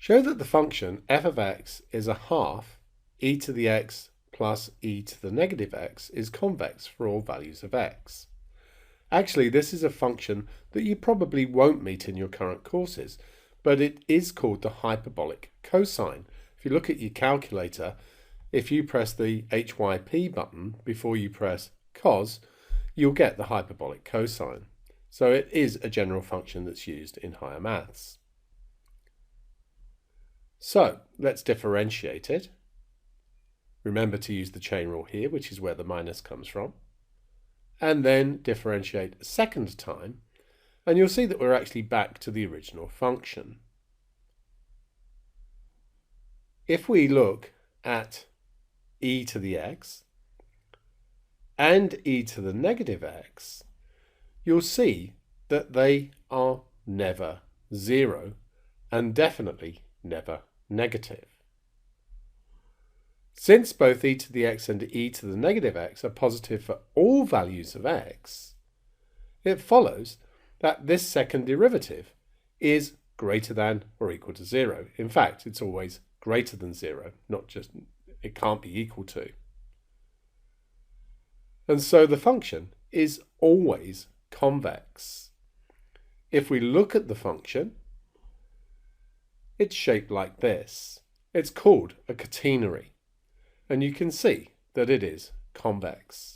Show that the function f of x is a half e to the x plus e to the negative x is convex for all values of x. Actually, this is a function that you probably won't meet in your current courses, but it is called the hyperbolic cosine. If you look at your calculator, if you press the HYP button before you press cos, you'll get the hyperbolic cosine. So it is a general function that's used in higher maths. So let's differentiate it. Remember to use the chain rule here, which is where the minus comes from. And then differentiate a second time, and you'll see that we're actually back to the original function. If we look at e to the x and e to the negative x, you'll see that they are never zero and definitely never negative. Since both e to the x and e to the negative x are positive for all values of x, it follows that this second derivative is greater than or equal to 0. In fact, it's always greater than 0, not just, it can't be equal to. And so the function is always convex. If we look at the function, it's shaped like this. It's called a catenary, and you can see that it is convex.